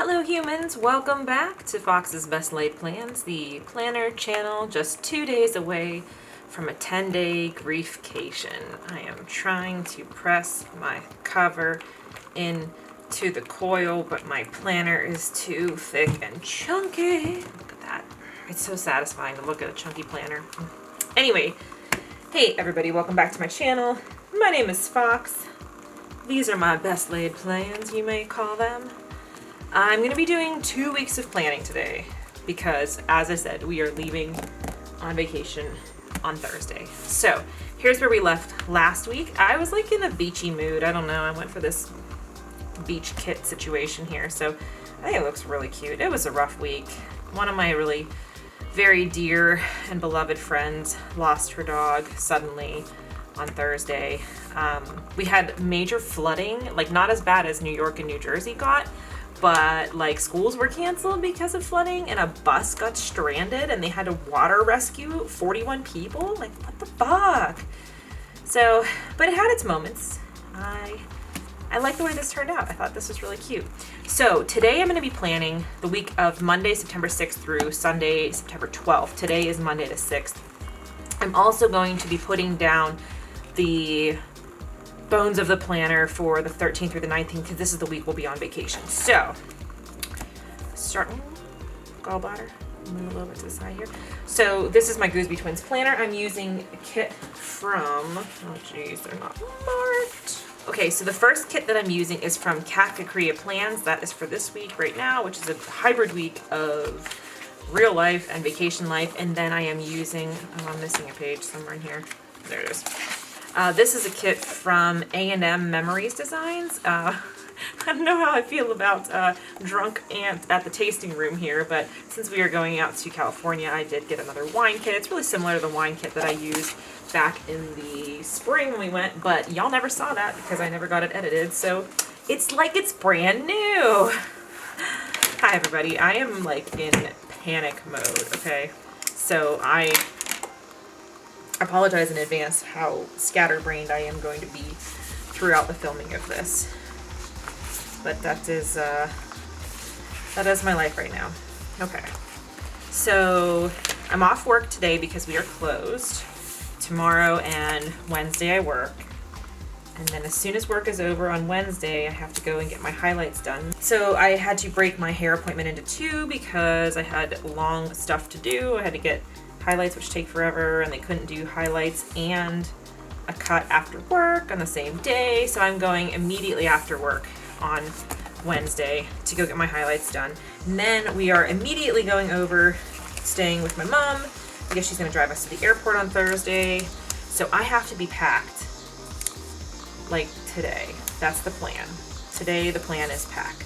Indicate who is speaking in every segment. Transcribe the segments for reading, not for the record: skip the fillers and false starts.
Speaker 1: Hello humans, welcome back to Fox's Best Laid Plans, the planner channel just 2 days away from a 10-day griefcation. I am trying to press my cover into the coil, but my planner is too thick and chunky. Look at that. It's so satisfying to look at a chunky planner. Anyway, hey everybody, welcome back to my channel. My name is Fox. These are my best laid plans, you may call them. I'm going to be doing 2 weeks of planning today because, as I said, we are leaving on vacation on Thursday. So here's where we left last week. I was like in a beachy mood. I don't know. I went for this beach kit situation here. So I think it looks really cute. It was a rough week. One of my really very dear and beloved friends lost her dog suddenly on Thursday. We had major flooding, like not as bad as New York and New Jersey got, but like schools were canceled because of flooding and a bus got stranded and they had to water rescue 41 people. Like, what the fuck? So, but it had its moments. I like the way this turned out. I thought this was really cute. So today I'm going to be planning the week of Monday, September 6th through Sunday, September 12th. Today is Monday the 6th. I'm also going to be putting down the bones of the planner for the 13th through the 19th, because this is the week we'll be on vacation. So, starting gallbladder, move a little bit to the side here. So this is my Gooseby Twins planner. I'm using a kit from, oh geez, they're not marked. Okay, so the first kit that I'm using is from Griefcation Plans. That is for this week right now, which is a hybrid week of real life and vacation life. And then I am using, oh, I'm missing a page somewhere in here. There it is. This is a kit from A&M Memories Designs. I don't know how I feel about Drunk Ant at the tasting room here, but since we are going out to California, I did get another wine kit. It's really similar to the wine kit that I used back in the spring when we went, but y'all never saw that because I never got it edited, so it's like it's brand new. Hi everybody, I am like in panic mode, okay? So I apologize in advance how scatterbrained I am going to be throughout the filming of this. But that is my life right now. Okay. So I'm off work today because we are closed. Tomorrow and Wednesday I work. And then as soon as work is over on Wednesday, I have to go and get my highlights done. So I had to break my hair appointment into two because I had long stuff to do. I had to get highlights, which take forever, and they couldn't do highlights and a cut after work on the same day. So I'm going immediately after work on Wednesday to go get my highlights done. And then we are immediately going over, staying with my mom because she's going to drive us to the airport on Thursday. So I have to be packed like today. That's the plan. Today the plan is pack.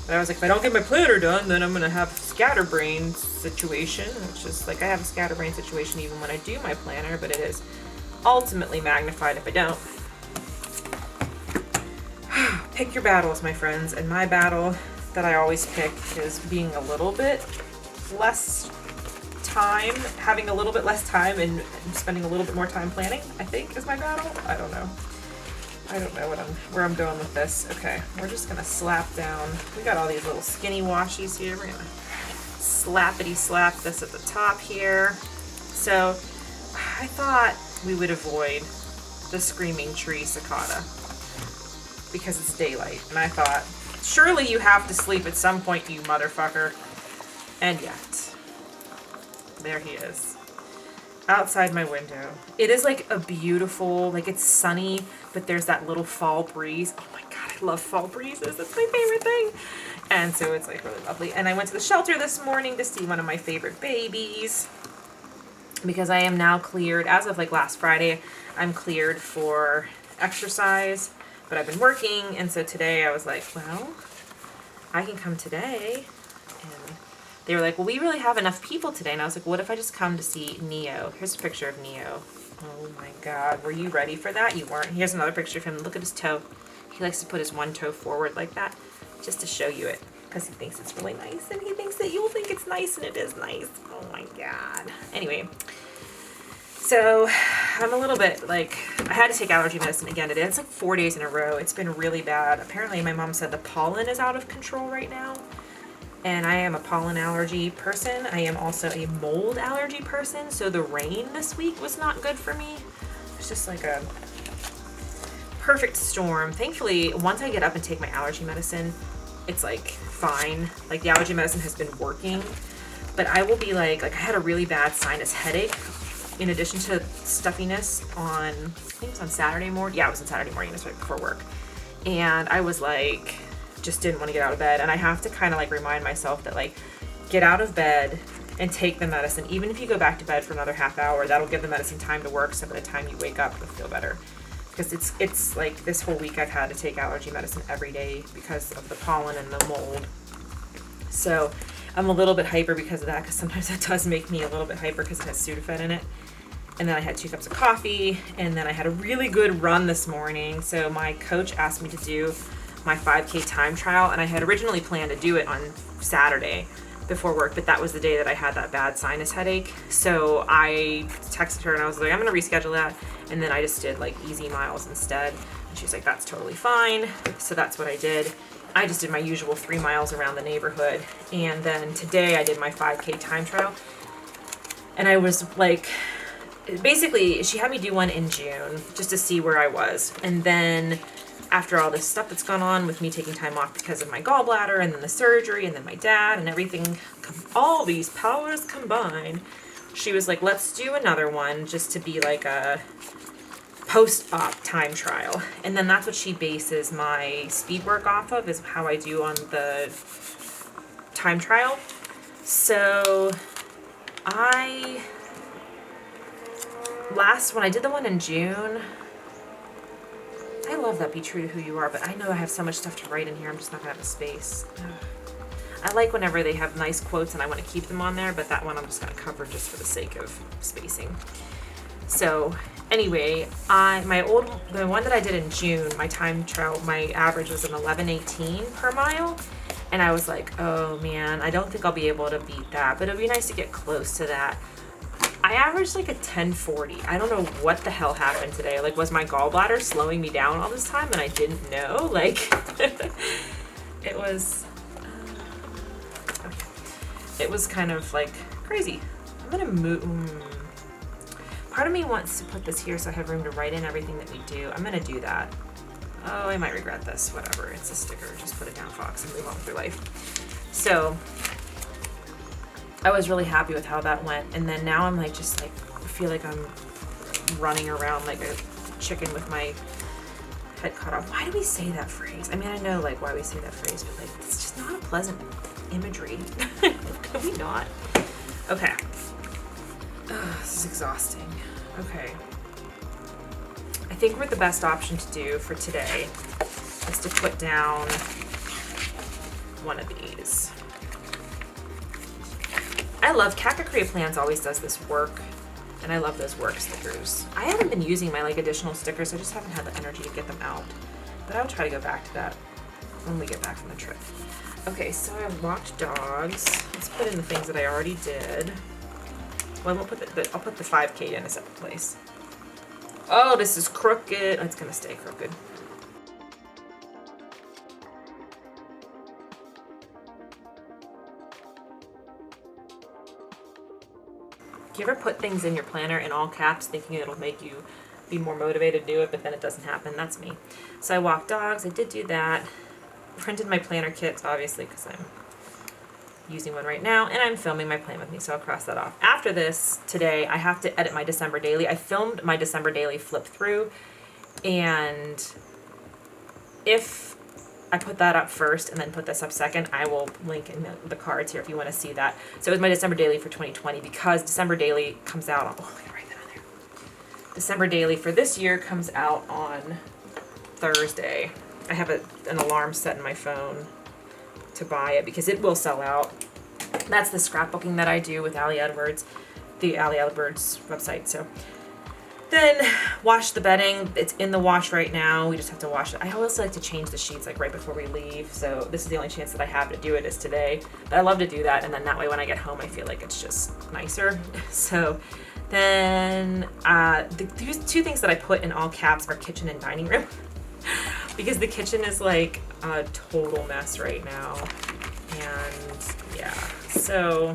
Speaker 1: But I was like, if I don't get my planner done, then I'm going to have a scatterbrain situation, which is like I have a scatterbrain situation even when I do my planner, but it is ultimately magnified if I don't. Pick your battles, my friends, and my battle that I always pick is being a little bit less time, having a little bit less time and spending a little bit more time planning, I think is my battle. I don't know. I don't know where I'm going with this. Okay, we're just gonna slap down. We got all these little skinny washies here. We're gonna slappity slap this at the top here. So I thought we would avoid the screaming tree cicada because it's daylight. And I thought, surely you have to sleep at some point, you motherfucker. And yet, there he is. Outside my window. It is like a beautiful, like it's sunny, but there's that little fall breeze. Oh my god, I love fall breezes. That's my favorite thing. And so it's like really lovely. And I went to the shelter this morning to see one of my favorite babies because I am now cleared. As of like last Friday, I'm cleared for exercise, but I've been working. And so today I was like, well, I can come today. And they were like, well, we really have enough people today. And I was like, what if I just come to see Neo? Here's a picture of Neo. Oh my god, were you ready for that? You weren't. Here's another picture of him. Look at his toe. He likes to put his one toe forward like that just to show you it because he thinks it's really nice and he thinks that you'll think it's nice and it is nice. Oh my god. Anyway, so I'm a little bit like, I had to take allergy medicine again today. It's like 4 days in a row. It's been really bad. Apparently my mom said the pollen is out of control right now. and I am a pollen allergy person. I am also a mold allergy person, so the rain this week was not good for me. It's just like a perfect storm. Thankfully, once I get up and take my allergy medicine, it's like fine. Like the allergy medicine has been working, but I will be like I had a really bad sinus headache in addition to stuffiness on, I think it was on Saturday morning. Yeah, it was on Saturday morning. It was right before work. And I was like, just didn't want to get out of bed. And I have to kind of like remind myself that like, get out of bed and take the medicine. Even if you go back to bed for another half hour, that'll give the medicine time to work. So by the time you wake up, you'll feel better. Because it's like this whole week I've had to take allergy medicine every day because of the pollen and the mold. So I'm a little bit hyper because of that, because sometimes that does make me a little bit hyper because it has Sudafed in it. And then I had 2 cups of coffee, and then I had a really good run this morning. So my coach asked me to do my 5K time trial, and I had originally planned to do it on Saturday before work, but that was the day that I had that bad sinus headache. So I texted her and I was like, I'm gonna reschedule that. And then I just did like easy miles instead. And she's like, that's totally fine. So that's what I did. I just did my usual 3 miles around the neighborhood. And then today I did my 5K time trial. And I was like, basically she had me do one in June just to see where I was. And then after all this stuff that's gone on with me taking time off because of my gallbladder and then the surgery and then my dad and everything, all these powers combined, she was like, let's do another one just to be like a post-op time trial. And then that's what she bases my speed work off of, is how I do on the time trial. So when I did the one in June, I love that Be True to Who You Are, but I know I have so much stuff to write in here, I'm just not gonna have the space. Ugh. I like whenever they have nice quotes and I want to keep them on there, but that one I'm just gonna cover just for the sake of spacing. So anyway, the one that I did in June, my time trial, my average was an 11:18 per mile. And I was like, oh man, I don't think I'll be able to beat that, but it'd be nice to get close to that. I averaged like a 10:40. I don't know what the hell happened today. Like, was my gallbladder slowing me down all this time and I didn't know? Like, it was kind of like crazy. I'm gonna move. Part of me wants to put this here so I have room to write in everything that we do. I'm gonna do that. Oh, I might regret this. Whatever. It's a sticker. Just put it down, Fox, and move on through life. So I was really happy with how that went, and then now I'm like, just like, I feel like I'm running around like a chicken with my head cut off. Why do we say that phrase? I mean, I know like why we say that phrase, but like, it's just not a pleasant imagery. Can we not? Okay. Ugh, this is exhausting. Okay. I think the best option to do for today is to put down one of these. I love Kakakria Plans always does this work, and I love those work stickers. I haven't been using my like additional stickers. I just haven't had the energy to get them out, but I'll try to go back to that when we get back from the trip. Okay, so I walked dogs. Let's put in the things that I already did. Well, I'll put the 5K in a separate place. Oh, this is crooked. Oh, it's gonna stay crooked. Do you ever put things in your planner in all caps thinking it'll make you be more motivated to do it, but then it doesn't happen? That's me. So I walked dogs. I did do that. Printed my planner kits, obviously, because I'm using one right now, and I'm filming my plan with me, so I'll cross that off. After this, today, I have to edit my December daily. I filmed my December daily flip through, and if I put that up first and then put this up second, I will link in the cards here if you want to see that. So it was my December daily for 2020, because December daily comes out on, oh, I gotta write that on there. December daily for this year comes out on Thursday. I have an alarm set in my phone to buy it because it will sell out. That's the scrapbooking that I do with Allie Edwards, the Allie Edwards website. So then wash the bedding. It's in the wash right now. We just have to wash it. I always like to change the sheets like right before we leave. So this is the only chance that I have to do it is today. But I love to do that. And then that way when I get home, I feel like it's just nicer. So then the 2 things that I put in all caps are kitchen and dining room. Because the kitchen is like a total mess right now, and So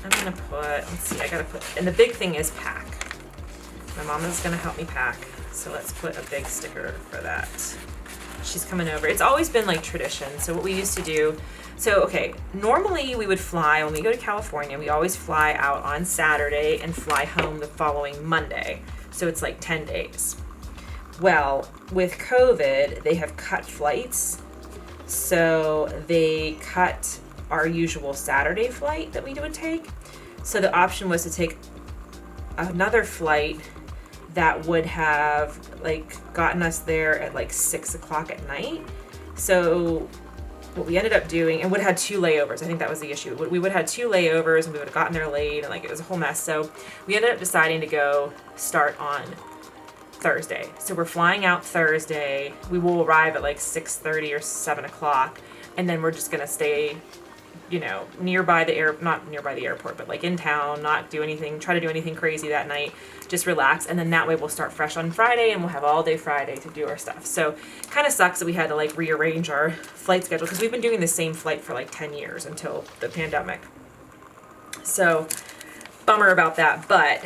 Speaker 1: I'm gonna put, let's see, I gotta put, and the big thing is pack. My mom is gonna help me pack, so let's put a big sticker for that. She's coming over. It's always been like tradition. So what we used to do, so okay, normally we would fly, when we go to California, we always fly out on Saturday and fly home the following Monday. So it's like 10 days. Well, with COVID, they have cut flights. So they cut our usual Saturday flight that we would take. So the option was to take another flight that would have like gotten us there at like 6 o'clock at night. So what we ended up doing, and would have had 2 layovers. I think that was the issue. We would have had 2 layovers and we would have gotten there late and like it was a whole mess. So we ended up deciding to go start on Thursday. So we're flying out Thursday. We will arrive at like 6:30 or 7 o'clock. And then we're just gonna stay, you know, nearby the not nearby the airport, but like in town, not do anything, try to do anything crazy that night, just relax. And then that way we'll start fresh on Friday and we'll have all day Friday to do our stuff. So kind of sucks that we had to like rearrange our flight schedule because we've been doing the same flight for like 10 years until the pandemic. So bummer about that, but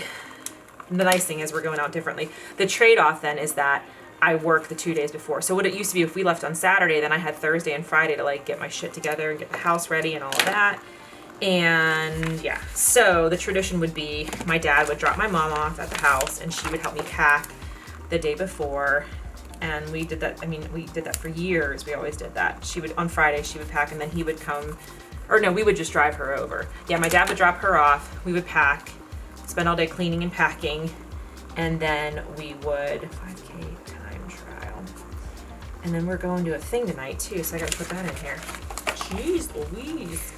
Speaker 1: the nice thing is we're going out differently. The trade-off then is that I work the 2 days before. So what it used to be, if we left on Saturday, then I had Thursday and Friday to like get my shit together and get the house ready and all of that. And yeah, so the tradition would be my dad would drop my mom off at the house and she would help me pack the day before. And we did that, I mean, we did that for years. We always did that. She would, on Friday, she would pack and then he would come, or no, we would just drive her over. Yeah, my dad would drop her off. We would pack, spend all day cleaning and packing. And then we would, 5K time trial. And then we're going to a thing tonight too, so I gotta put that in here. Jeez Louise.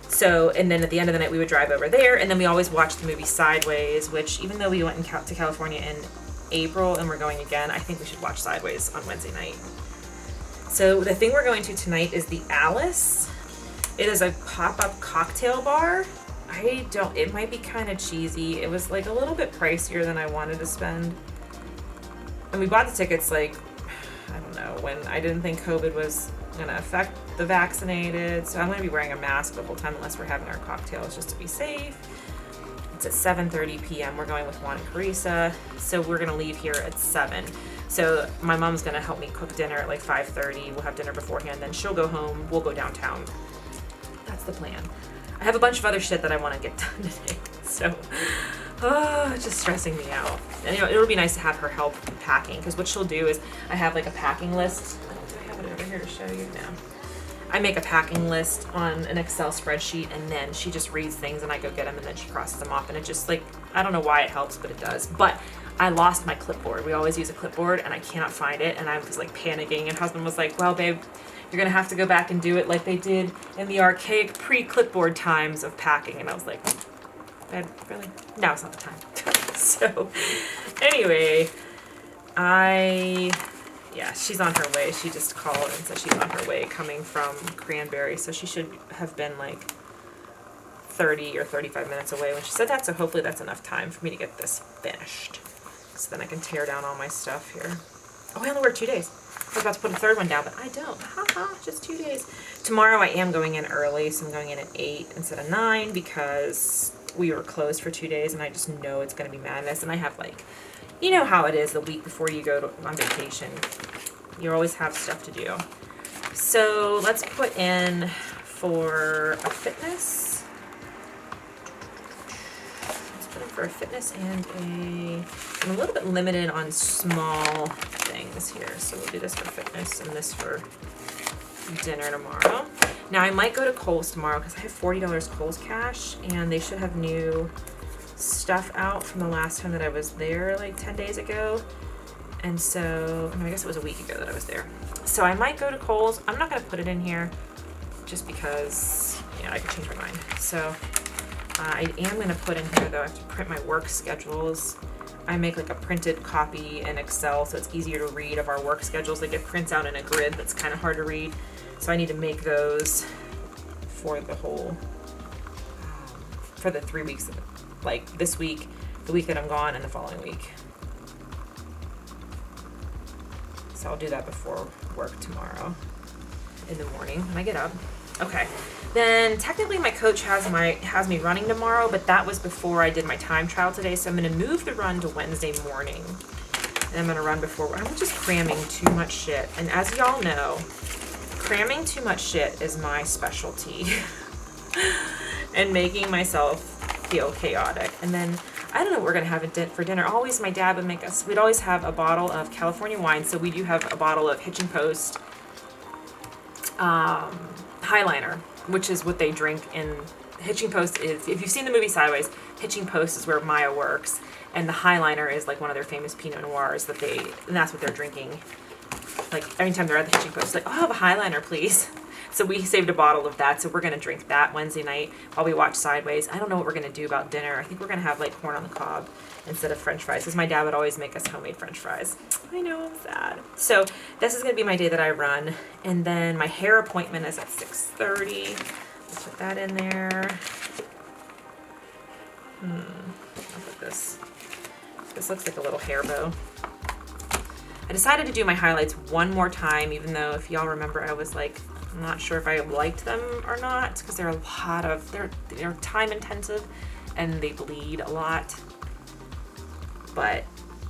Speaker 1: So, and then at the end of the night we would drive over there, and then we always watched the movie Sideways, which even though we went to California in April and we're going again, I think we should watch Sideways on Wednesday night. So the thing we're going to tonight is the Alice. It is a pop-up cocktail bar. It might be kind of cheesy. It was like a little bit pricier than I wanted to spend. And we bought the tickets like, I don't know, when I didn't think COVID was gonna affect the vaccinated. So I'm gonna be wearing a mask the whole time unless we're having our cocktails just to be safe. It's at 7:30 p.m. We're going with Juan and Carissa. So we're gonna leave here at 7. So my mom's gonna help me cook dinner at like 5:30. We'll have dinner beforehand, then she'll go home, we'll go downtown. That's the plan. I have a bunch of other shit that I want to get done today, so it's just stressing me out. And you know, it'll be nice to have her help packing, because what she'll do is I have like a packing list. Do I have it over here to show you now? I make a packing list on an Excel spreadsheet, and then she just reads things and I go get them and then she crosses them off, and it just like, I don't know why it helps, but it does. But I lost my clipboard. We always use a clipboard and I cannot find it, and I was like panicking, and husband was like, well babe, you're gonna have to go back and do it like they did in the archaic pre-clipboard times of packing. And I was like, babe, really? Now's not the time. So anyway, yeah, she's on her way. She just called and said she's on her way coming from Cranberry. So she should have been like 30 or 35 minutes away when she said that. So hopefully that's enough time for me to get this finished. So then I can tear down all my stuff here. Oh, I only work 2 days. I was about to put a third one down, but I don't. Haha, just 2 days. Tomorrow I am going in early, so I'm going in at 8 instead of 9 because we were closed for 2 days and I just know it's going to be madness. And I have like, you know how it is the week before you go on vacation. You always have stuff to do. So let's put in for a fitness. Let's put in for a fitness and I'm a little bit limited on small things here. So we'll do this for fitness and this for dinner tomorrow. Now I might go to Kohl's tomorrow because I have $40 Kohl's cash and they should have new stuff out from the last time that I was there like 10 days ago. And so, I guess it was a week ago that I was there. So I might go to Kohl's. I'm not going to put it in here just because, yeah, I could change my mind. So I am going to put in here though, I have to print my work schedules. I make like a printed copy in Excel so it's easier to read of our work schedules. Like it prints out in a grid that's kind of hard to read. So I need to make those for the whole, for the 3 weeks, like this week, the week that I'm gone, and the following week. So I'll do that before work tomorrow in the morning when I get up. Okay, Then technically my coach has me running tomorrow, but that was before I did my time trial today. So I'm going to move the run to Wednesday morning. And I'm going to run before. I'm just cramming too much shit. And as y'all know, cramming too much shit is my specialty. And making myself feel chaotic. And then I don't know what we're going to have for dinner. Always my dad would make us, we'd always have a bottle of California wine. So we do have a bottle of Hitching Post Highliner, which is what they drink in Hitching Post. Is, if you've seen the movie Sideways, Hitching Post is where Maya works, and the Highliner is like one of their famous Pinot Noirs and that's what they're drinking. Like every time they're at the Hitching Post, like, oh, I'll have a Highliner, please. So we saved a bottle of that, so we're gonna drink that Wednesday night while we watch Sideways. I don't know what we're gonna do about dinner. I think we're gonna have like corn on the cob instead of French fries, because my dad would always make us homemade French fries. I know, I'm sad. So this is gonna be my day that I run, and then my hair appointment is at 6:30. I'll put that in there. I'll put this. This looks like a little hair bow. I decided to do my highlights one more time, even though if y'all remember, I was like, I'm not sure if I liked them or not, because they're they're time intensive and they bleed a lot. But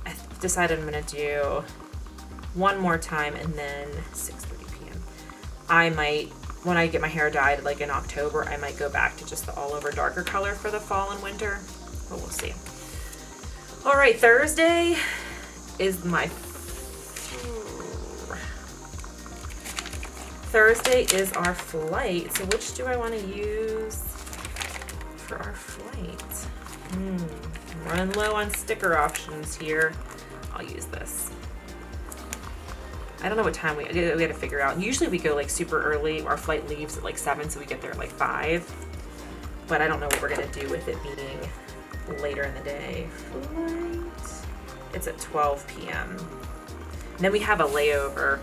Speaker 1: I decided I'm gonna do one more time and then 6:30 p.m. I might, when I get my hair dyed like in October, I might go back to just the all over darker color for the fall and winter, but we'll see. All right, Thursday is my our flight. So which do I want to use for our flight? I'm running low on sticker options here. I'll use this. I don't know what time we got to figure out. Usually we go like super early. Our flight leaves at like 7, so we get there at like 5. But I don't know what we're going to do with it being later in the day. Flight. It's at 12 p.m. And then we have a layover.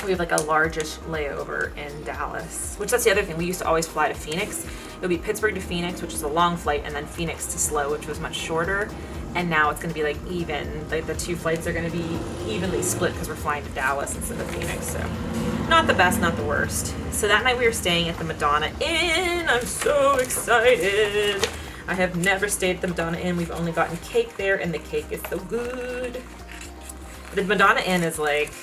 Speaker 1: We have like a largish layover in Dallas, which that's the other thing. We used to always fly to Phoenix. It would be Pittsburgh to Phoenix, which is a long flight, and then Phoenix to SLO, which was much shorter. And now it's going to be like even. Like the two flights are going to be evenly split because we're flying to Dallas instead of Phoenix. So not the best, not the worst. So that night we were staying at the Madonna Inn. I'm so excited. I have never stayed at the Madonna Inn. We've only gotten cake there, and the cake is so good. The Madonna Inn is like,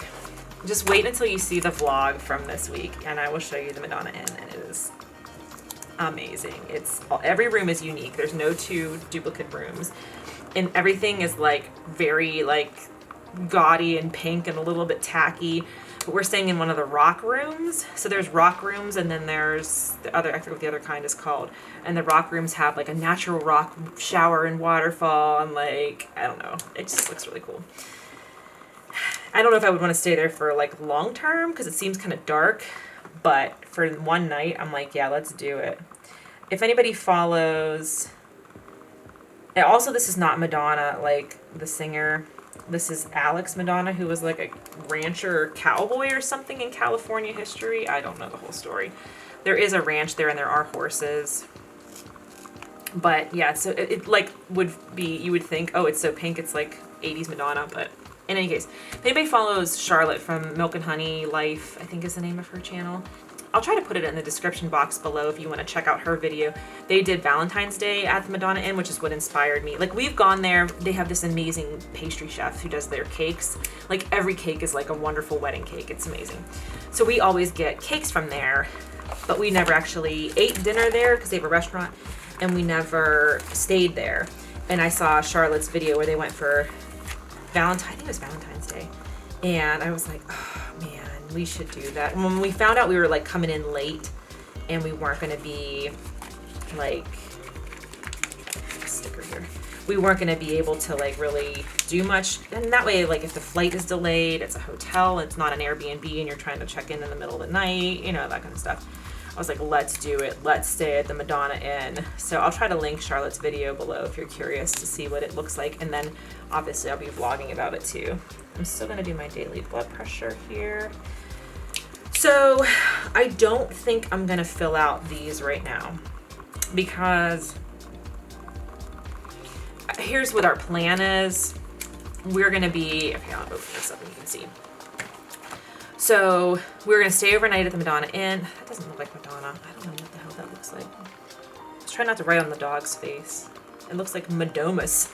Speaker 1: just wait until you see the vlog from this week, and I will show you the Madonna Inn, and it is amazing. Every room is unique. There's no 2 duplicate rooms, and everything is like very like gaudy and pink and a little bit tacky. But we're staying in one of the rock rooms. So there's rock rooms, and then there's the other, I forget what the other kind is called. And the rock rooms have like a natural rock shower and waterfall, and like, I don't know. It just looks really cool. I don't know if I would want to stay there for like long term because it seems kind of dark, but for one night, I'm like, yeah, let's do it. If anybody follows, and also this is not Madonna, like the singer. This is Alex Madonna, who was like a rancher or cowboy or something in California history. I don't know the whole story. There is a ranch there and there are horses. But yeah, so it like would be, you would think, oh, it's so pink, it's like 80s Madonna, but in any case, if anybody follows Charlotte from Milk and Honey Life, I think is the name of her channel. I'll try to put it in the description box below if you want to check out her video. They did Valentine's Day at the Madonna Inn, which is what inspired me. Like, we've gone there. They have this amazing pastry chef who does their cakes. Like, every cake is like a wonderful wedding cake. It's amazing. So we always get cakes from there, but we never actually ate dinner there because they have a restaurant, and we never stayed there. And I saw Charlotte's video where they went for I think it was Valentine's Day. And I was like, oh man, we should do that. And when we found out we were like coming in late and we weren't going to be like, sticker here. We weren't going to be able to like really do much. And that way, like if the flight is delayed, it's a hotel, it's not an Airbnb and you're trying to check in the middle of the night, you know, that kind of stuff. I was like, let's do it. Let's stay at the Madonna Inn. So I'll try to link Charlotte's video below if you're curious to see what it looks like. And then obviously I'll be vlogging about it too. I'm still gonna do my daily blood pressure here. So I don't think I'm gonna fill out these right now because here's what our plan is. We're gonna be, okay, I'll open this up and you can see. So we're going to stay overnight at the Madonna Inn. That doesn't look like Madonna. I don't know what the hell that looks like. Let's try not to write on the dog's face. It looks like Madomus.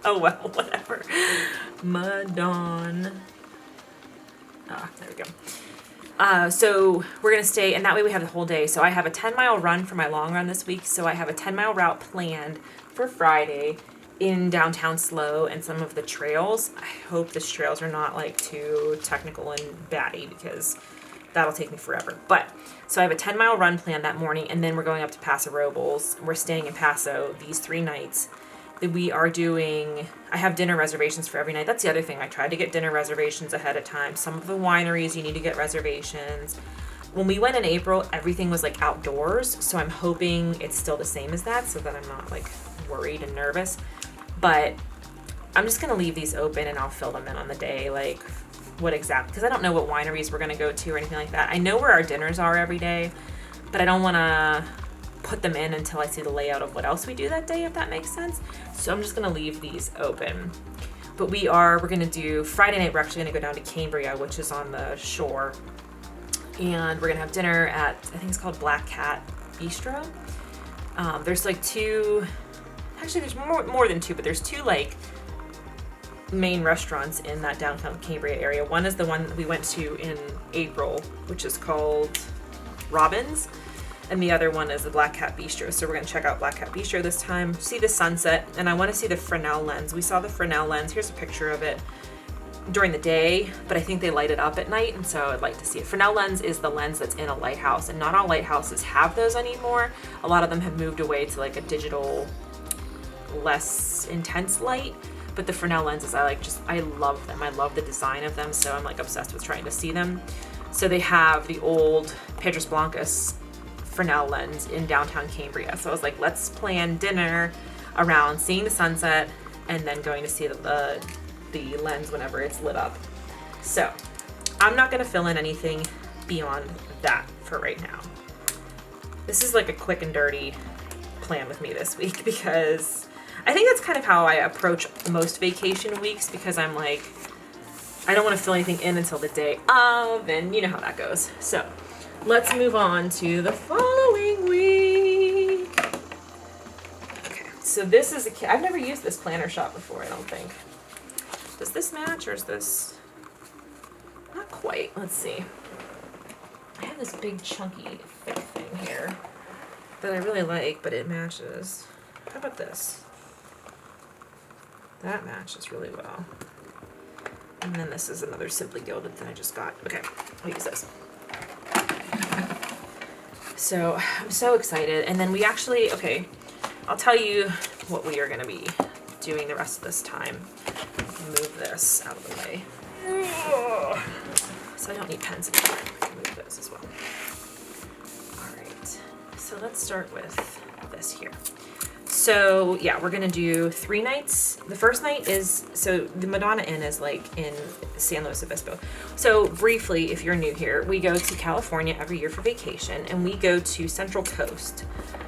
Speaker 1: Oh well, whatever. Madonna. Ah, there we go. So we're going to stay, and that way we have the whole day. So I have a 10-mile run for my long run this week. So I have a 10-mile route planned for Friday in downtown Slow and some of the trails. I hope the trails are not like too technical and batty because that'll take me forever. But so I have a 10-mile run planned that morning, and then we're going up to Paso Robles. We're staying in Paso these 3 nights. We are doing, I have dinner reservations for every night. That's the other thing. I tried to get dinner reservations ahead of time. Some of the wineries, you need to get reservations. When we went in April, everything was like outdoors. So I'm hoping it's still the same as that so that I'm not like worried and nervous. But I'm just going to leave these open and I'll fill them in on the day. Like what exactly, because I don't know what wineries we're going to go to or anything like that. I know where our dinners are every day, but I don't want to put them in until I see the layout of what else we do that day, if that makes sense. So I'm just going to leave these open. But we're going to do Friday night. We're actually going to go down to Cambria, which is on the shore. And we're going to have dinner at, I think it's called Black Cat Bistro. There's like 2, actually there's more than 2, but there's 2 like main restaurants in that downtown Cambria area. One is the one that we went to in April, which is called Robin's. And the other one is the Black Cat Bistro. So we're going to check out Black Cat Bistro this time, see the sunset, and I want to see the Fresnel lens. We saw the Fresnel lens. Here's a picture of it during the day, but I think they light it up at night, and so I'd like to see it. Fresnel lens is the lens that's in a lighthouse, and not all lighthouses have those anymore. A lot of them have moved away to like a digital, less intense light, but the Fresnel lenses, I love them. I love the design of them, so I'm like obsessed with trying to see them. So they have the old Pedras Blancas Fresnel lens in downtown Cambria. So I was like, let's plan dinner around seeing the sunset and then going to see the lens whenever it's lit up. So I'm not going to fill in anything beyond that for right now. This is like a quick and dirty plan with me this week because I think that's kind of how I approach most vacation weeks, because I'm like, I don't want to fill anything in until the day of, and you know how that goes. So let's move on to the following week. Okay, so this is I've never used this planner shop before, I don't think. Does this match or is this not quite? Let's see. I have this big chunky thick thing here that I really like, but it matches. How about this? That matches really well. And then this is another Simply Gilded that I just got. Okay, I'll use this. So I'm so excited. And then we actually, okay, I'll tell you what we are going to be doing the rest of this time. Move this out of the way. So I don't need pens anymore. I can move this as well. All right, so let's start with this here. So yeah, we're gonna do 3 nights. The first night is, so the Madonna Inn is like in San Luis Obispo. So briefly, if you're new here, we go to California every year for vacation, and we go to Central Coast.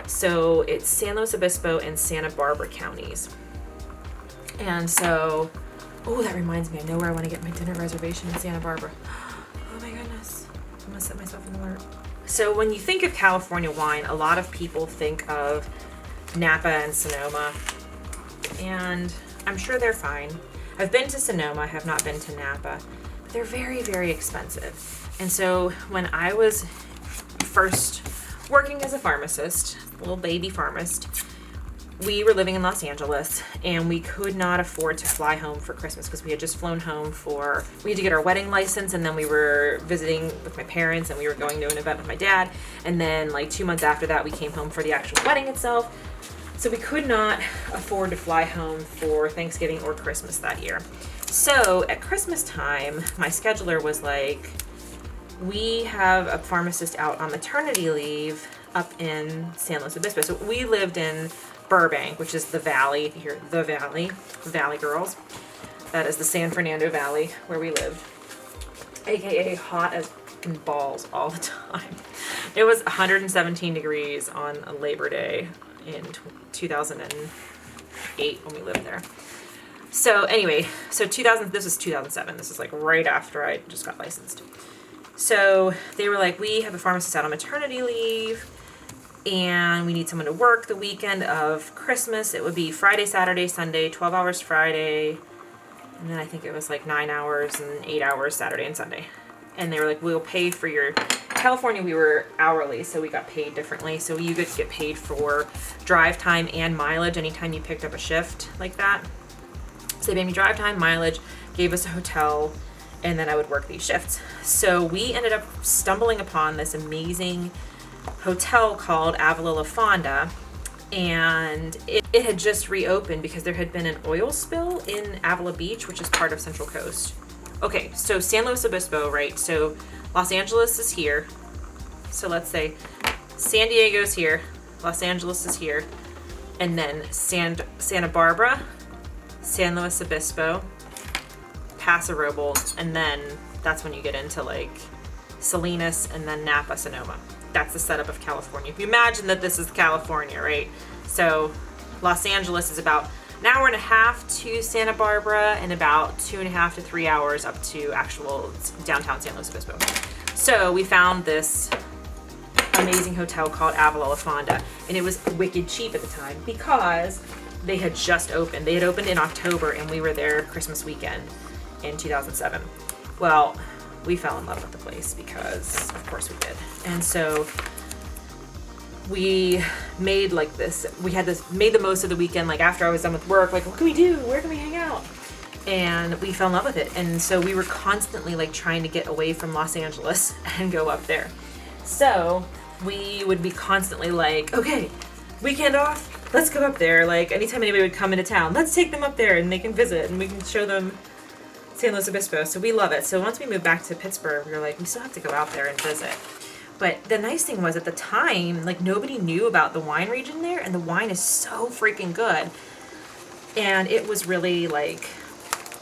Speaker 1: So it's San Luis Obispo and Santa Barbara counties. And so, oh, that reminds me, I know where I want to get my dinner reservation in Santa Barbara. Oh my goodness, I'm gonna set myself an alert. So when you think of California wine, a lot of people think of Napa and Sonoma, and I'm sure they're fine. I've been to Sonoma, I have not been to Napa. They're very, very expensive. And so when I was first working as a pharmacist, a little baby pharmacist, we were living in Los Angeles, and we could not afford to fly home for Christmas because we had just flown home we had to get our wedding license, and then we were visiting with my parents, and we were going to an event with my dad, and then like 2 months after that we came home for the actual wedding itself. So we could not afford to fly home for Thanksgiving or Christmas that year. So at Christmas time, my scheduler was like, we have a pharmacist out on maternity leave up in San Luis Obispo. So we lived in Burbank, which is the Valley. If you hear the Valley girls. That is the San Fernando Valley where we lived. AKA hot as fucking balls all the time. It was 117 degrees on Labor Day in 2008 when we lived there. So anyway, so this is 2007. This is like right after I just got licensed. So they were like, we have a pharmacist out on maternity leave and we need someone to work the weekend of Christmas. It would be Friday, Saturday, Sunday, 12 hours Friday. And then I think it was like 9 hours and 8 hours Saturday and Sunday. And they were like, we'll pay for your, California we were hourly, so we got paid differently. So you could get paid for drive time and mileage anytime you picked up a shift like that. So they made me drive time, mileage, gave us a hotel, and then I would work these shifts. So we ended up stumbling upon this amazing hotel called Avila La Fonda, and it had just reopened because there had been an oil spill in Avila Beach, which is part of Central Coast. Okay, so San Luis Obispo, right? So Los Angeles is here. So let's say San Diego's here, Los Angeles is here, and then Santa Barbara, San Luis Obispo, Paso Robles, and then that's when you get into like Salinas and then Napa, Sonoma. That's the setup of California. If you imagine that this is California, right? So Los Angeles is about an hour and a half to Santa Barbara and about 2.5 to 3 hours up to actual downtown San Luis Obispo. So we found this amazing hotel called Avila La Fonda, and it was wicked cheap at the time because they had just opened. They had opened in October and we were there Christmas weekend in 2007. Well, we fell in love with the place because of course we did. And so we made like this, made the most of the weekend. Like after I was done with work, like what can we do? Where can we hang out? And we fell in love with it. And so we were constantly like trying to get away from Los Angeles and go up there. So we would be constantly like, okay, weekend off, let's go up there. Like anytime anybody would come into town, let's take them up there and they can visit and we can show them San Luis Obispo. So we love it. So once we moved back to Pittsburgh, we were like, we still have to go out there and visit. But the nice thing was at the time, like nobody knew about the wine region there, and the wine is so freaking good. And it was really like,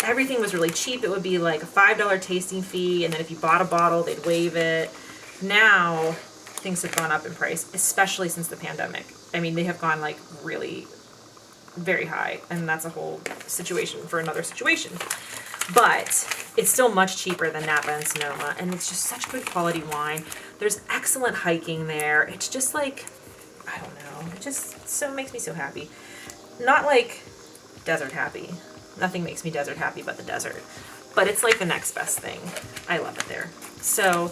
Speaker 1: everything was really cheap. It would be like a $5 tasting fee, and then if you bought a bottle, they'd waive it. Now, things have gone up in price, especially since the pandemic. I mean, they have gone like really very high, and that's a whole situation for another situation. But it's still much cheaper than Napa and Sonoma, and it's just such good quality wine. There's excellent hiking there. It's just like, I don't know, it just so makes me so happy. Not like desert happy. Nothing makes me desert happy but the desert. But it's like the next best thing. I love it there. So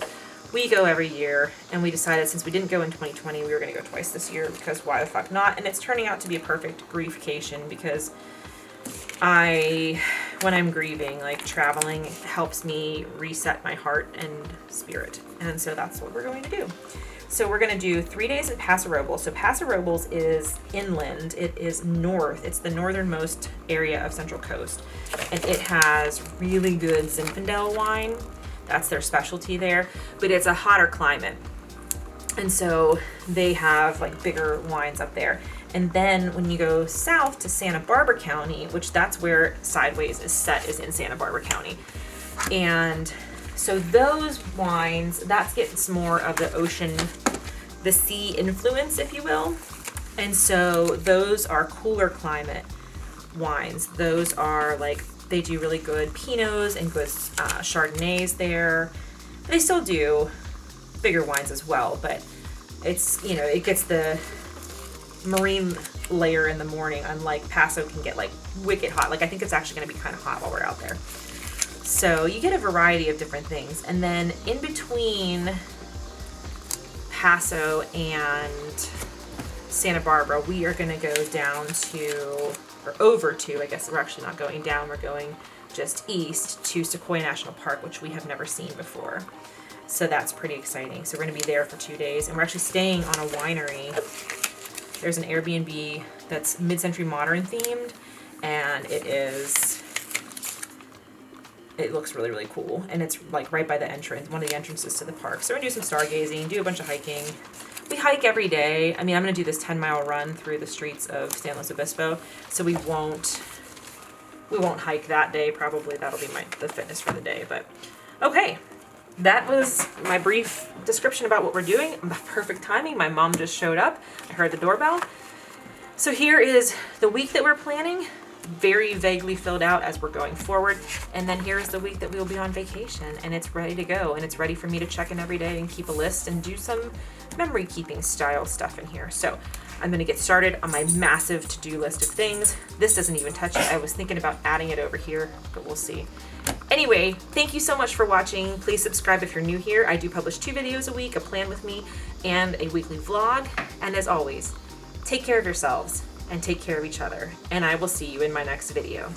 Speaker 1: we go every year, and we decided since we didn't go in 2020, we were going to go twice this year because why the fuck not? And it's turning out to be a perfect griefcation because when I'm grieving, like traveling helps me reset my heart and spirit. And so that's what we're going to do. So we're going to do 3 days at Paso Robles. So Paso Robles is inland. It is north. It's the northernmost area of Central Coast. And it has really good Zinfandel wine. That's their specialty there. But it's a hotter climate. And so they have like bigger wines up there. And then when you go south to Santa Barbara County, which that's where Sideways is set, is in Santa Barbara County. And so those wines, that gets more of the ocean, the sea influence, if you will. And so those are cooler climate wines. Those are like, they do really good Pinots and good Chardonnays there. They still do bigger wines as well, but it's, you know, it gets the marine layer in the morning, unlike Paso can get like wicked hot. Like I think it's actually going to be kind of hot while we're out there. So you get a variety of different things. And then in between Paso and Santa Barbara, we are going to go down to, or over to, I guess we're actually not going down, we're going just east to Sequoia National Park, which we have never seen before. So that's pretty exciting. So we're going to be there for 2 days, and we're actually staying on a winery. There's an Airbnb that's mid-century modern themed, and it looks really, really cool. And it's like right by the entrance, one of the entrances to the park. So we're gonna do some stargazing, do a bunch of hiking. We hike every day. I mean, I'm gonna do this 10-mile run through the streets of San Luis Obispo. So we won't hike that day. Probably that'll be the fitness for the day. But okay, that was my brief description about what we're doing. Perfect timing. My mom just showed up. I heard the doorbell. So here is the week that we're planning. very vaguely filled out as we're going forward. And then here's the week that we will be on vacation, and it's ready to go, and it's ready for me to check in every day and keep a list and do some memory keeping style stuff in here. So I'm going to get started on my massive to-do list of things. This doesn't even touch it. I was thinking about adding it over here, but we'll see. Anyway, thank you so much for watching. Please subscribe if you're new here. I do publish 2 videos a week, a plan with me and a weekly vlog. And as always, take care of yourselves and take care of each other. And I will see you in my next video.